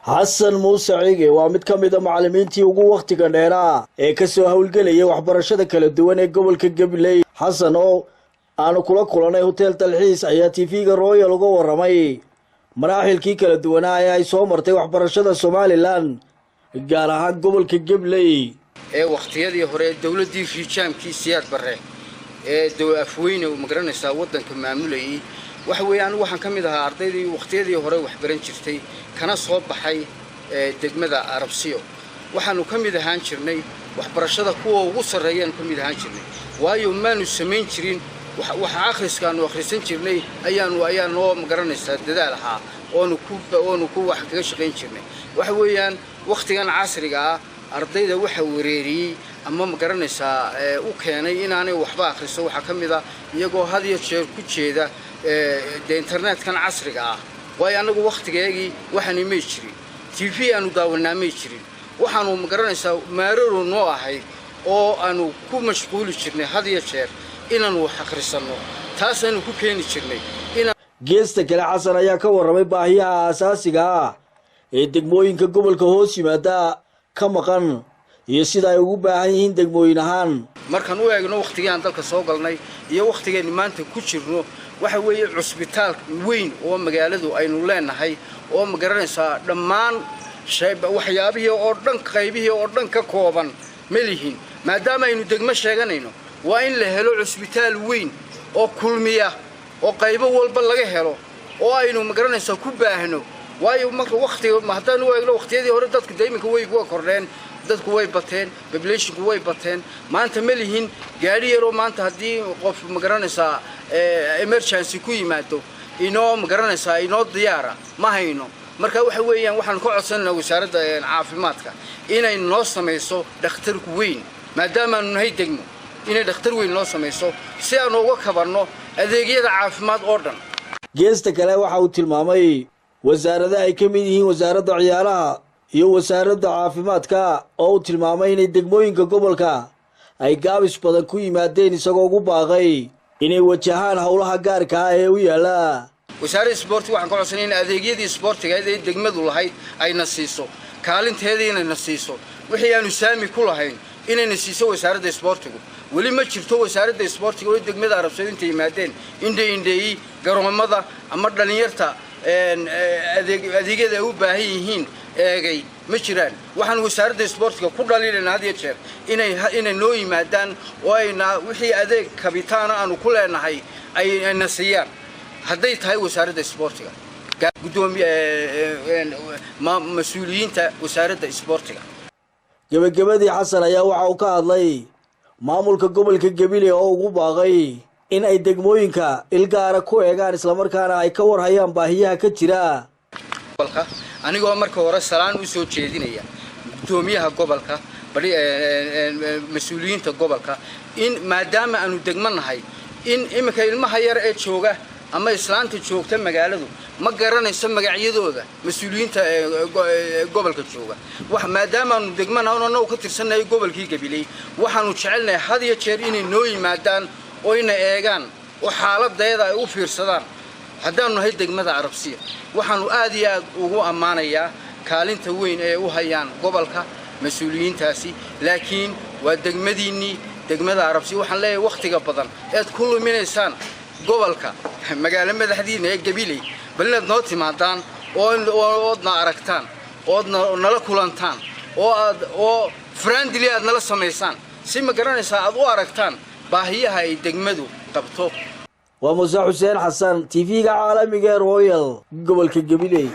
Xasan Muuse waa mid ka mid ah macallimiintii ugu waqtiga dheeraa ee ka soo hawlgelaya waxbarashada kala duwan ee gobolka Gabiley. Xasan oo aanu kula kulanay hotel Talxiis ayaa TV-ga Royal uga waramay maraaxilkii kala duwanaa ee ay soo martay waxbarashada Somaliland gaar ahaan gobolka Gabiley ee waqtiyadii hore dawladii fiijaamkii siyaad barre ee dawlad afweyne oo magaranaysa wadanka maamulayay waxa weeyaan waxaan kamid ahaa ardaydii waqtiyadii hore wax baran jirtay kana soo baxay degmada Arabsiyo waxaanu kamid ahaan jirnay waxbarashada kuwa ugu sareeyaan kamid ahaan jirnay waayo maanu sameyn jirin wax akhriskaanu akhrisan jirnay ayaanu magaranaysa dadaal ahaa oonu ku wax kaga shaqeyn jirnay waxa weeyaan waqtigan casriga ah ardayda waxa wareeriyay ama magaranaysa u keenay inaanay waxba akhriso waxa kamid ah iyagoo had iyo jeer ku jeeda internet-kan casriga ah way anagu waqtigeegii waxaan imay jirin TV aanu daawanamay jirin waxaanu magaranaysa maararo noo ahay oo aanu ku mashquul jirnay had iyo jeer inaanu wax akhrisano taas aanu ku keeni jirnay geesta kale Xasan ayaa ka waramay baahiyaha asaasiga ah ee degmooyinka gobolka hoos yimaada ka maqan iyo sida ay ugu baahan yihiin degmooyin ahaan markaan u eegno waqtigaan dalka soo galnay iyo waqtigeena maanta ku jirno waxa weeye cusbitaal weyn oo magaaladu aynu leenahay oo magaranaysa dhammaan waxyaabihii oo dhan qaybihii oo dhan ka kooban malihin maadaama aynu degmo sheeganayno waa in la helo cusbitaal weyn oo kulmiya oo qaybo walba laga helo oo aynu magaranaysa ku baahno waayo marka waqtiga haddaan u eegno waqtiyadii hore dadku dayminka way uga kordheen dadku way bateen populationku way bateen maanta malihin gaari yar oo maanta hadii qof magaranaysa emergency ku yimaado inoo magaranaysa inoo diyaara ma hayno marka waxa weeyaan waxaan ku codsanaynaa wasaaradda caafimaadka inay noo sameeyso dhakhtar weyn maadaama aanu nahay degmo inay dhakhtar weyn noo sameeyso si aan uga kabarno adeegyada caafimaad oo dhan geesta kale waxa uu tilmaamay wasaaradda ay ka mid yihiin wasaaradda ciyaaraha iyo wasaaradda caafimaadka oo uu tilmaamay inay degmooyinka gobolka ay gaabis badan ku yimaadeen isagoo ugu baaqay inay wajahaan hawlaha gaarka ah ee u yaala wasaaradda isboortiga waxaan ka codsanaynaa adeegyadii isboortiga ee degmadu lahayd ayna siiso kaalinteediina na siiso wixii aanu saami ku lahayn inayna siiso wasaaradda isboortigu wali ma jirto wasaaradda isboortiga oo degmada Arabsiyo inta yimaadeen indheey garoomada ama dhalinyarta adeegyada u baahan yihiin eegay ma jiraan waxaan wasaaradda isboortiga ku dhaliilaynaa had iyo jeer inay noo yimaadaan oo ayna wixii adeeg kabitaana aanu ku leenahay ayna siiyaan hadday tahay wasaaradda isboortiga gudoomiye mas'uuliyiinta wasaaradda isboortiga gabagabadii Xasan ayaa waxa uu ka hadlay maamulka gobolka Gabiley oo ugu baaqay in ay degmooyinka ilgaara ku eegaan isla markaana ay ka warhayaan baahiyaha ka jira gobolka anigoo marka hore salaan u soo jeedinaya gudoomiyaha gobolka bari mas'uuliyiinta gobolka in maadaama aanu degmanahay in imika ilmaha yar ee jooga ama islaanta joogta magaaladu ma garanayso magacyadooda mas'uuliyiinta gobolka jooga wax maadaama aanu degmanahay oo ka tirsanahay gobolkii Gabiley waxaanu jecelnahay had iyo jeer inay noo yimaadaan oo inay eegaan oo xaaladdeeda ay u fiirsadaan haddaanu nahay degmada Arabsiyo waxaanu aad iyo aad ugu ammaanayaa kaalinta weyn ee u hayaan gobolka mas'uuliyiintaasi laakiin waa degmada Arabsiyo waxaan leeyahay waqtiga badan ee ku luminaysaan gobolka magaalo madaxdiina ee Gabiley balad noo timaadaan oodna aragtaan oodna nala kulantaan oo friendly aad nala sameeysan si ma garanaysa aad u aragtaan baahiyaha ay degmadu qabto waa Muuse Xasan TV-ga caalamiga Royal gobolka Gabiley.